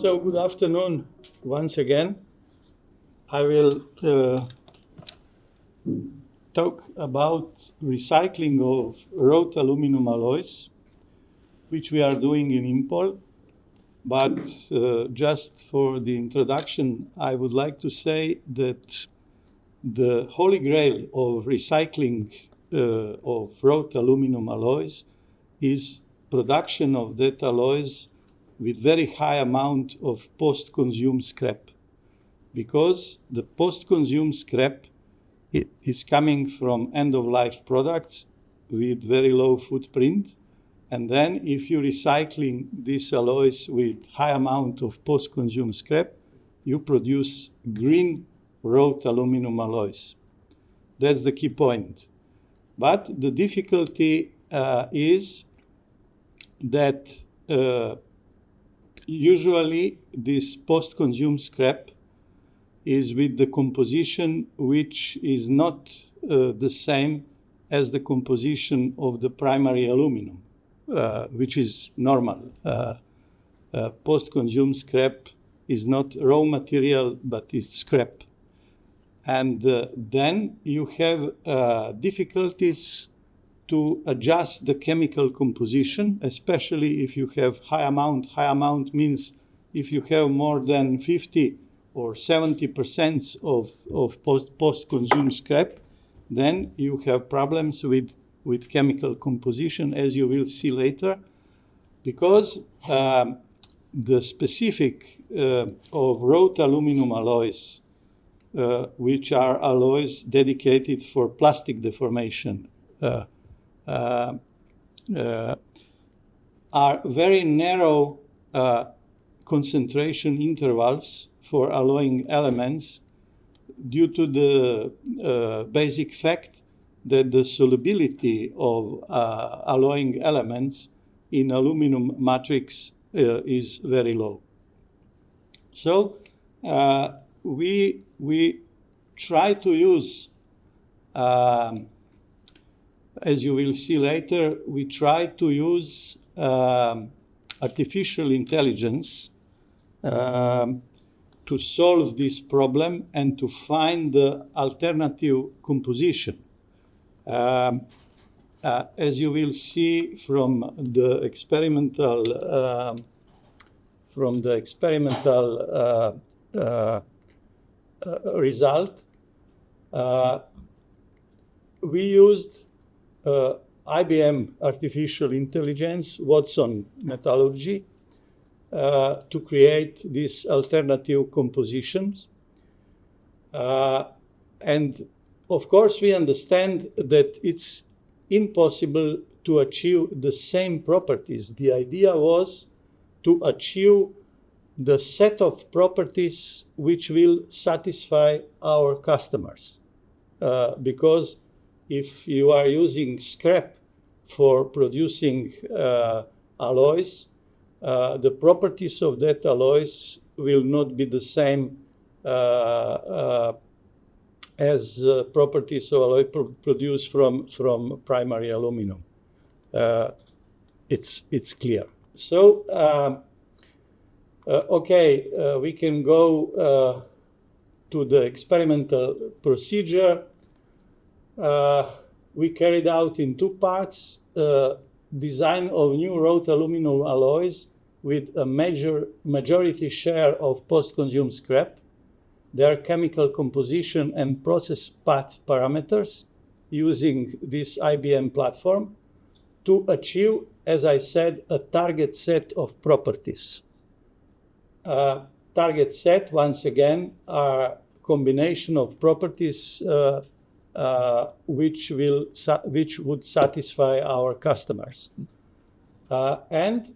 So good afternoon once again. I will talk about recycling of wrought aluminum alloys, which we are doing in Impol. But just for the introduction, I would like to say that the holy grail of recycling of wrought aluminum alloys is production of that alloys with very high amount of post-consumer scrap, because the post-consumer scrap is coming from end-of-life products with very low footprint, and then if you're recycling these alloys with high amount of post-consumer scrap, you produce green wrought aluminum alloys. That's the key point. But the difficulty is that usually this post-consumer scrap is with the composition which is not the same as the composition of the primary aluminum, which is normal. Post-consumer scrap is not raw material, but is scrap. And then you have difficulties to adjust the chemical composition, especially if you have high amount. High amount means if you have more than 50 or 70% of post-consumer scrap, then you have problems with chemical composition, as you will see later, because the specific of wrought aluminum alloys, which are alloys dedicated for plastic deformation, are very narrow concentration intervals for alloying elements due to the basic fact that the solubility of alloying elements in aluminum matrix is very low. So we try to use, as you will see later, we try to use artificial intelligence to solve this problem and to find the alternative composition. As you will see from the experimental result, we used IBM artificial intelligence, Watson metallurgy, to create these alternative compositions. And of course, we understand that it's impossible to achieve the same properties. The idea was to achieve the set of properties which will satisfy our customers. Because if you are using scrap for producing alloys, the properties of that alloys will not be the same as properties of alloy produced from primary aluminum. It's clear. So, we can go to the experimental procedure. We carried out in two parts design of new wrought aluminum alloys with a majority share of post-consumer scrap, their chemical composition and process path parameters using this IBM platform to achieve, as I said, a target set of properties. Target set, once again, are combination of properties which would satisfy our customers. And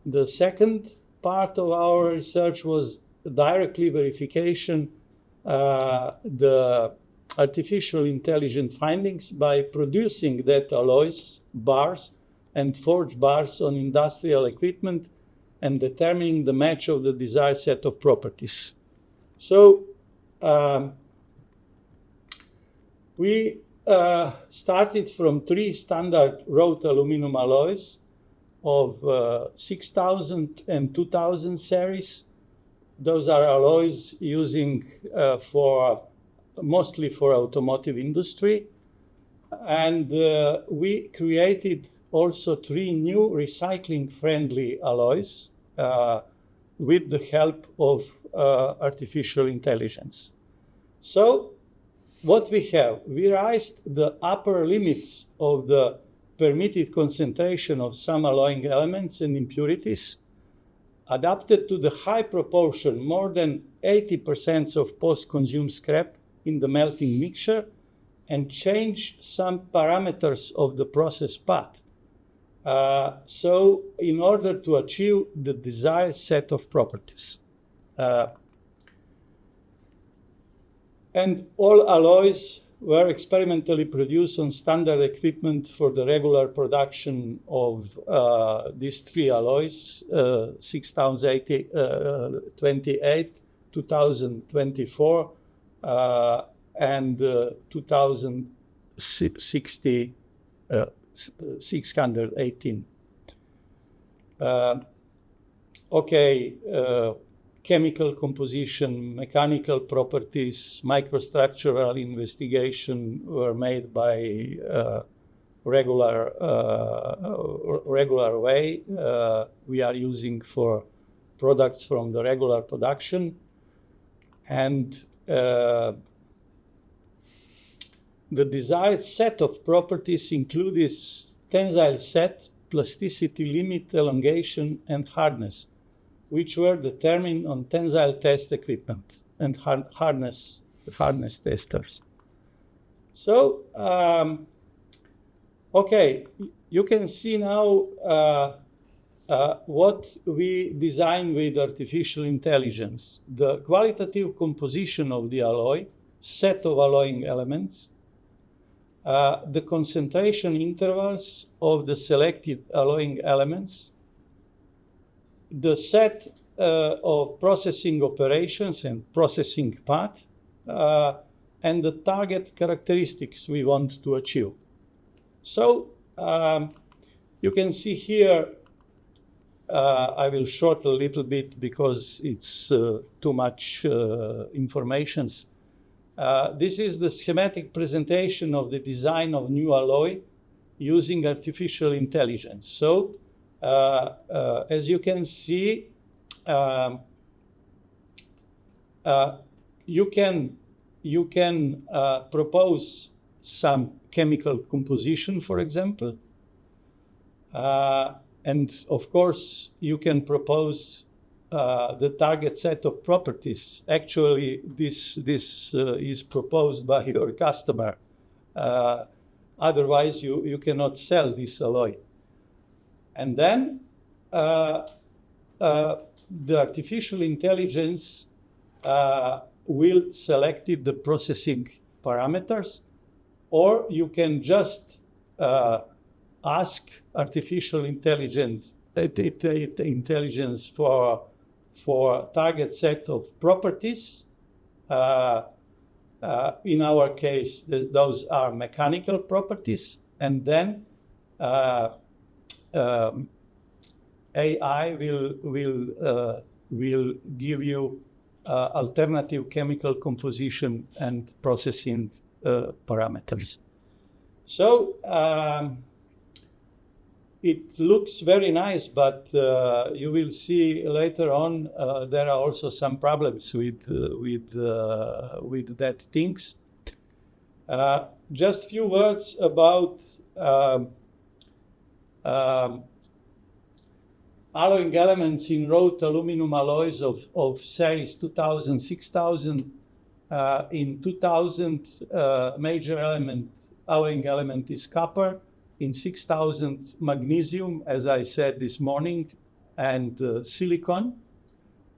the second part of our research was directly verification the artificial intelligence findings by producing that alloys, bars, and forged bars on industrial equipment and determining the match of the desired set of properties. So we started from three standard wrought aluminum alloys of 6000 and 2000 series. Those are alloys using mostly for automotive industry. And we created also 3 new recycling-friendly alloys with the help of artificial intelligence. So what we have, we raised the upper limits of the permitted concentration of some alloying elements and impurities, adapted to the high proportion, more than 80% of post-consumer scrap in the melting mixture, and change some parameters of the process path. So in order to achieve the desired set of properties. And all alloys were experimentally produced on standard equipment for the regular production of these 3 alloys, 6028, 2024, and 618. Chemical composition, mechanical properties, microstructural investigation were made by regular way. We are using for products from the regular production. And the desired set of properties include this tensile set, plasticity limit, elongation, and hardness, which were determined on tensile test equipment and hardness testers. So, you can see now what we designed with artificial intelligence. The qualitative composition of the alloy, set of alloying elements, the concentration intervals of the selected alloying elements, the set of processing operations and processing path, and the target characteristics we want to achieve. So you can see here, I will shorten a little bit because it's too much information. This is the schematic presentation of the design of new alloy using artificial intelligence. So as you can see, you can propose some chemical composition, for example, and of course you can propose the target set of properties. Actually, this is proposed by your customer. Otherwise, you cannot sell this alloy. And then the artificial intelligence will select the processing parameters, or you can just ask artificial intelligence for target set of properties. In our case, those are mechanical properties, and then AI will give you alternative chemical composition and processing parameters. So it looks very nice, but you will see later on there are also some problems with that things. Just few words about alloying elements in wrought aluminum alloys of series 2000, 6000. In 2000, major alloying element is copper. In 6000, magnesium, as I said this morning, and silicon.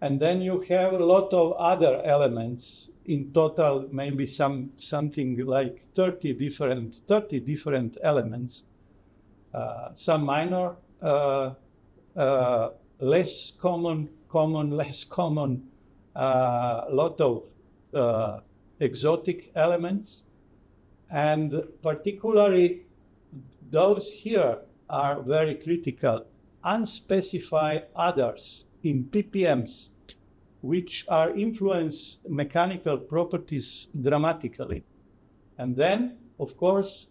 And then you have a lot of other elements. In total, maybe something like 30 different elements. Some minor, less common, less common, lot of exotic elements, and particularly those here are very critical. unspecified others in ppms, which are influence mechanical properties dramatically. And then, of course,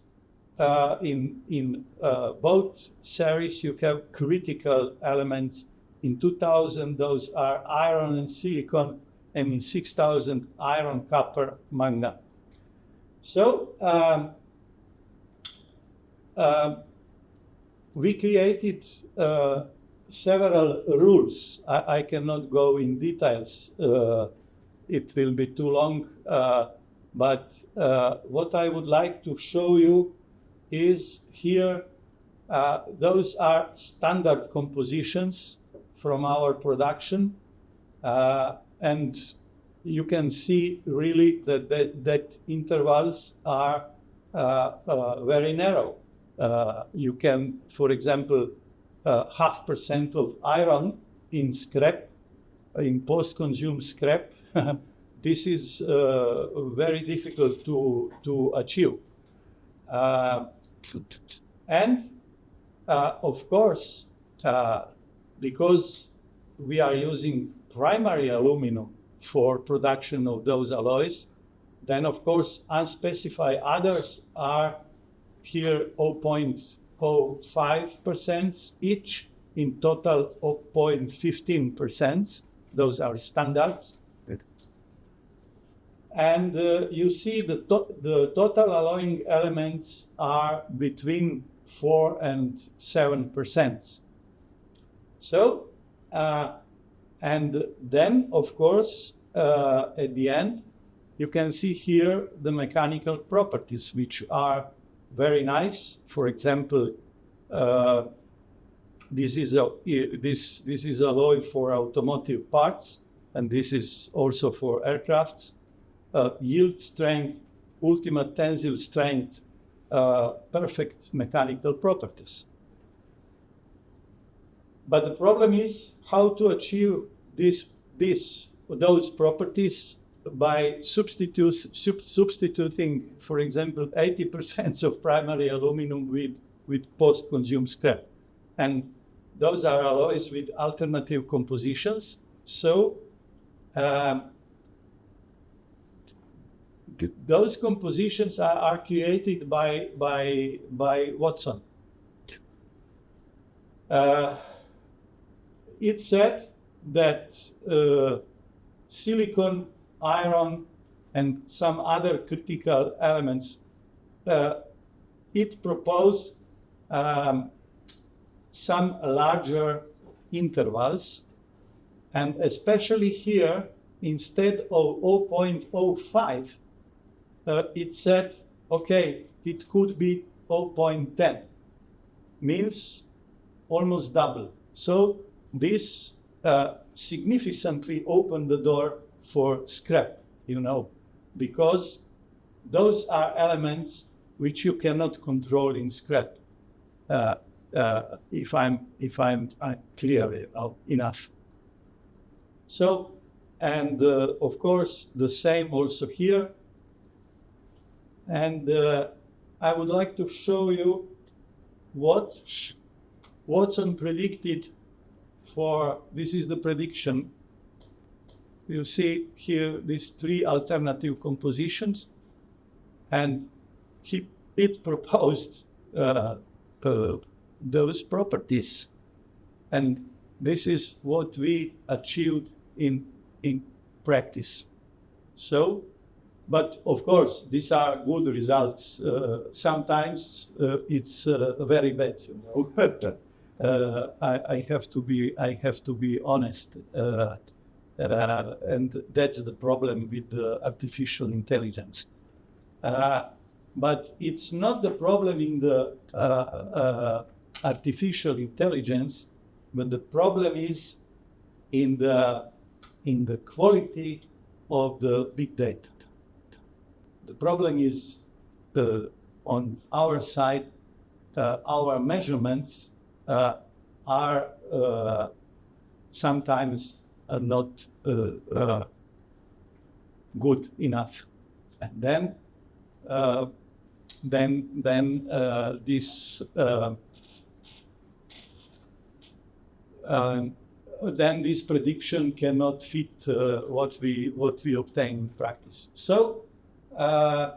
in both series, you have critical elements. In 2000, those are iron and silicon, and in 6000, iron, copper, manganese. So we created several rules. I cannot go in details. It will be too long. But what I would like to show you is here, those are standard compositions from our production. And you can see really that intervals are very narrow. You can, for example, 0.5% of iron in scrap, in post-consumer scrap, this is very difficult to achieve. And of course, because we are using primary aluminum for production of those alloys, then of course unspecified others are here 0.05% each, in total 0.15%. Those are standards. Good. And you see the total alloying elements are between 4 and 7%. So, and then of course, at the end, you can see here the mechanical properties, which are very nice. For example, this is alloy for automotive parts, and this is also for aircrafts. Yield strength, ultimate tensile strength, perfect mechanical properties. But the problem is how to achieve those properties by substituting, for example, 80% of primary aluminum with post-consumer scrap. And those are alloys with alternative compositions. So those compositions are created by Watson. It said that silicon, iron, and some other critical elements, it proposed some larger intervals, and especially here, instead of 0.05, it said, okay, it could be 0.10, means almost double. So this significantly opened the door for scrap, because those are elements which you cannot control in scrap. If I'm clear enough. So, and of course, the same also here. And I would like to show you what Watson predicted for, this is the prediction. You see here these three alternative compositions, and it proposed those properties. And this is what we achieved in practice. So, but of course, these are good results. Sometimes it's very bad, I have to be honest, and that's the problem with the artificial intelligence. But it's not the problem in the artificial intelligence, but the problem is in the quality of the big data. The problem is on our side, our measurements are sometimes not good enough, and then this then this prediction cannot fit what we obtain in practice. So the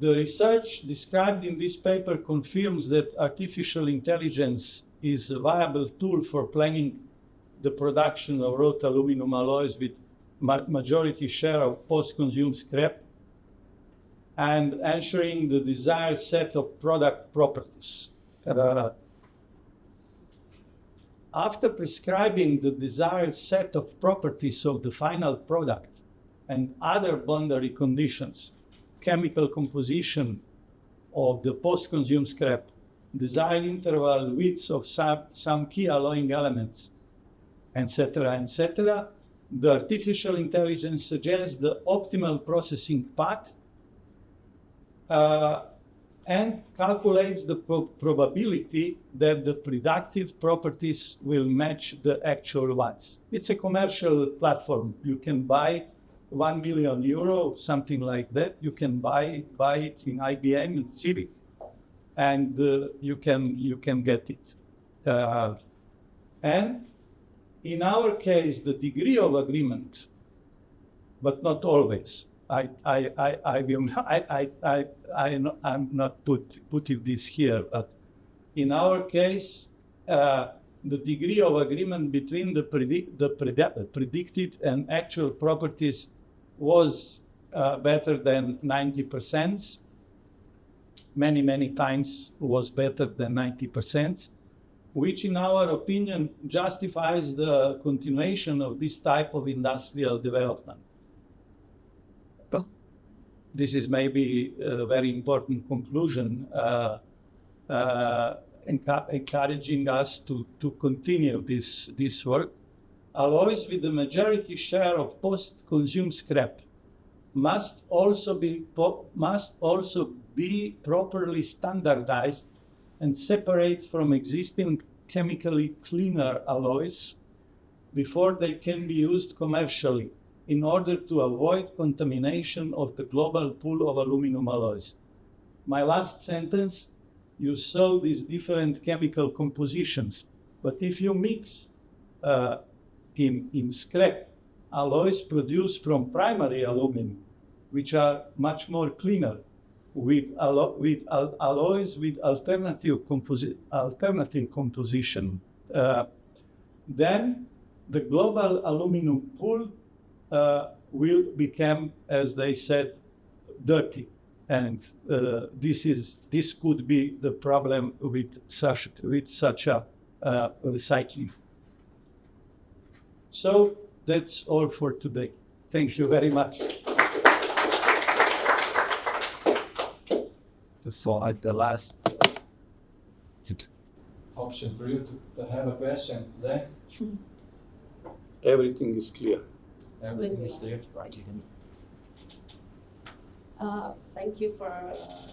research described in this paper confirms that artificial intelligence is a viable tool for planning the production of wrought aluminum alloys with majority share of post-consumer scrap and ensuring the desired set of product properties. After prescribing the desired set of properties of the final product and other boundary conditions, chemical composition of the post-consumer scrap, desired interval widths of some key alloying elements, etc., the artificial intelligence suggests the optimal processing path and calculates the probability that the predicted properties will match the actual ones. It's a commercial platform. You can buy 1 million euro, something like that. You can buy it in IBM and Citi, and you can get it. And in our case, the degree of agreement, but not always. I'm not putting this here, but in our case, the degree of agreement between the predicted and actual properties was better than 90%. Many times was better than 90%, which in our opinion justifies the continuation of this type of industrial development. This is maybe a very important conclusion, encouraging us to continue this work. Alloys with the majority share of post-consumer scrap must also be properly standardized and separate from existing chemically cleaner alloys before they can be used commercially, in order to avoid contamination of the global pool of aluminum alloys. My last sentence, you saw these different chemical compositions, but if you mix in scrap alloys produced from primary aluminum, which are much more cleaner, with alloys with alternative composition, then the global aluminum pool will become, as they said, dirty, and this could be the problem with such a recycling. So that's all for today. Thank you very much. So the last option for you to have a question today. Everything is clear. Everything is clear, right? Thank you for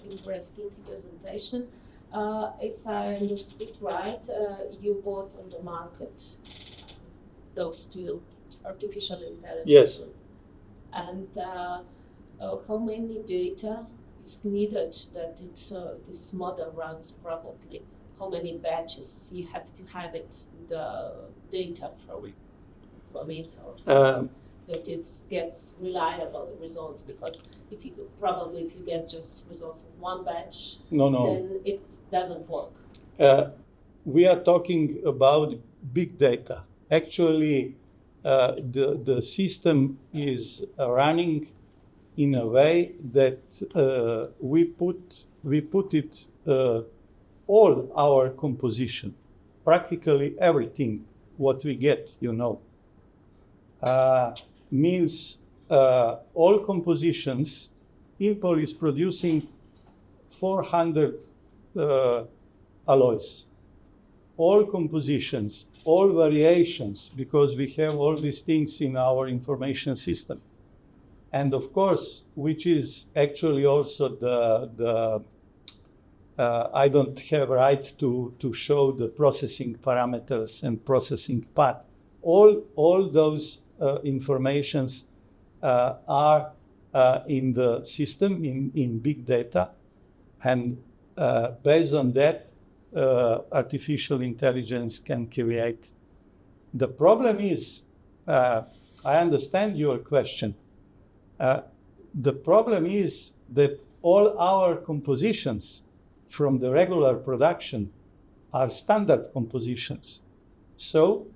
interesting presentation. If I understood right, you bought on the market those two artificial intelligence. Yes. And how many data is needed that this model runs properly? How many batches you have to have it, the data from it, or that it gets reliable results? Because if you get just results of one batch, then it doesn't work. We are talking about big data. Actually, the system is running in a way that we put it all our composition, practically everything what we get, means all compositions. Impol is producing 400 alloys. All compositions, all variations, because we have all these things in our information system. And of course, which is actually also the I don't have right to show the processing parameters and processing path. All those informations are in the system in big data, and based on that, artificial intelligence can create The problem is, I understand your question. The problem is that all our compositions from the regular production are standard compositions. So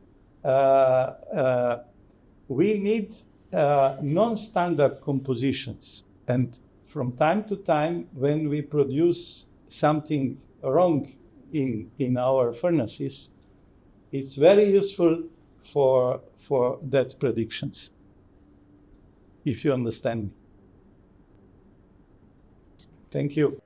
we need non-standard compositions. And from time to time, when we produce something wrong in our furnaces, it's very useful for that predictions, if you understand me. Thank you.